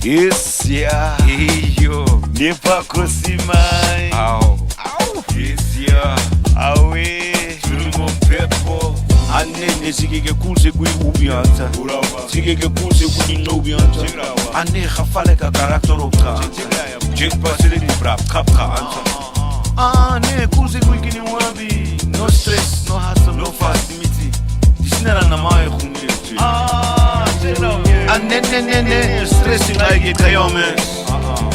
Yes, yeah. Hey yo. Nepa Kosimai. Ow. Yes, yeah. Awe. Turmo pepo. Anene sikeke kuse kui ubianta. Sikeke kuse kui nubianta. Ane khafale ka karakter opka. Jek pasile di brap kapka anta. Ane kuse kui kini wabi. No stress, no hassle, no facility. Disnera na mai khunye. Anene stress ngai kayome.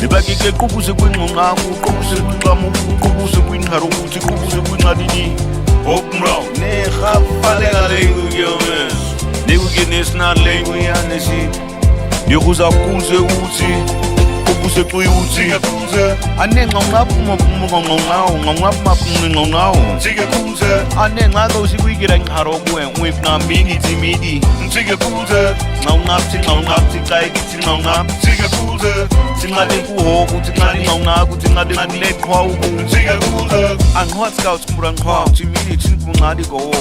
Libakike kubuse kwinqonqa kubuse kwinqamu kubuse kwinqaro ukuthi kubuse kwinqadini Opmro. ne khafaleka leyuyome nekukenesna leyuyanesi nikuza kuze uthi kubuse kuyuthi ane nqonqaphumongqonqawo Sike kuze. ane nqaka usikuyikira nqaro kuwe ngwepna midi Sike kuze. nqonqaphi qayikithi nqonqaphi Sike kuze. Tingade kuhoku tingade ngawungaku tingade kuleqhwa uku Sike kuze. anqhwa scouts kumbura nqhwa timini tinqungadi go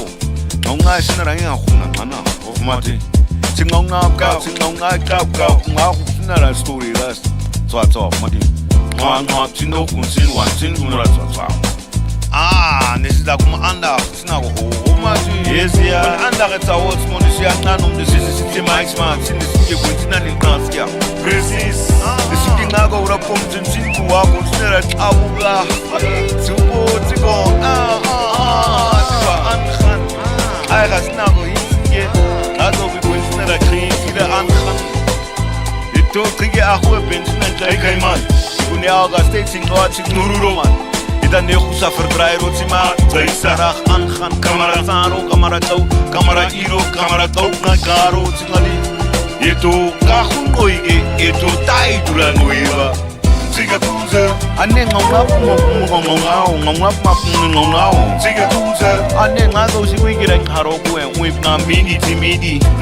ngawungashina rangi ngahuna ngana of mati tingawungaka ngahuna la story last tswa mati ngwa tinokunsin wa tinqura tswa nesida kuma anda sinako ho mati Yes, yeah. anda getsa what moni siyancana umdesisi sithi Mike Smart sinesike kwentina leqasya Precis. Ngako urapomthi mthimbu wakho sinera xabuka Zubothi ko Tiba ankhan Ay gasinako yinke Ngazo bikwensinera khile ankhan Ito qike ahwe bensina nhlay kayman Kunyaka state ngwathi nururo man Ida ne khusa verdraai rotsima Tsarah ankhan kamera tsaro kamera tau kamera iro kamera tau na karo tsingali Ito kahungoike ito tai durangoiba Sike kuze. ane ngawungaphi Sike kuze. ane ngazo usikuyikira nqharo kuwe ngwepna midi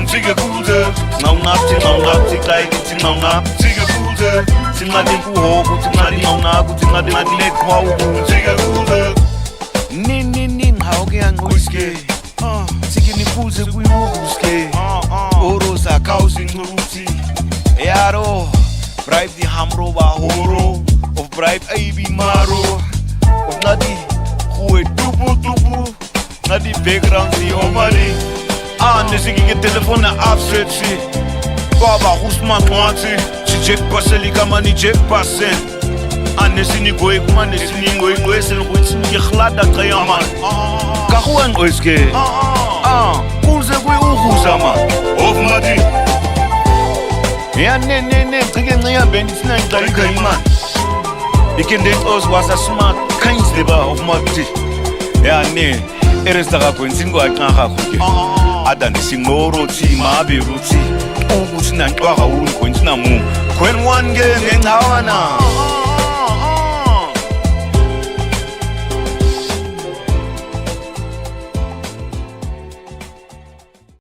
Sike kuze. ngawungaphi qayikithi ngawungaphi Sike kuze. tingade kuhoku tingade ngawungaku tingade kuleqhwa uku Sike kuze. nini nghaoke yanqoiske sikini kuze kuyiwukuske orosa kausincuruti yaro bribe the hamro ba horo of bribe ab maro of nadi huwe tupu nadi background the omani nesikike telefone upset si baba usman nwati chijek paseli kamani jek pasen anesini goy kuma nesini goy goyesel goyisini khlada qayaman kahuan goiske kuze kuyukuza man Of madi. ya ne qike nciya bendisina ngiqalika iman ikende os wasa smart kinds leba of mati ya ne eresta ga kwensin go aqaga khoke ada nesingoro thi mabe ruthi ukuthi nanqwa ga uri kwensin mu kwen one nge ngencawana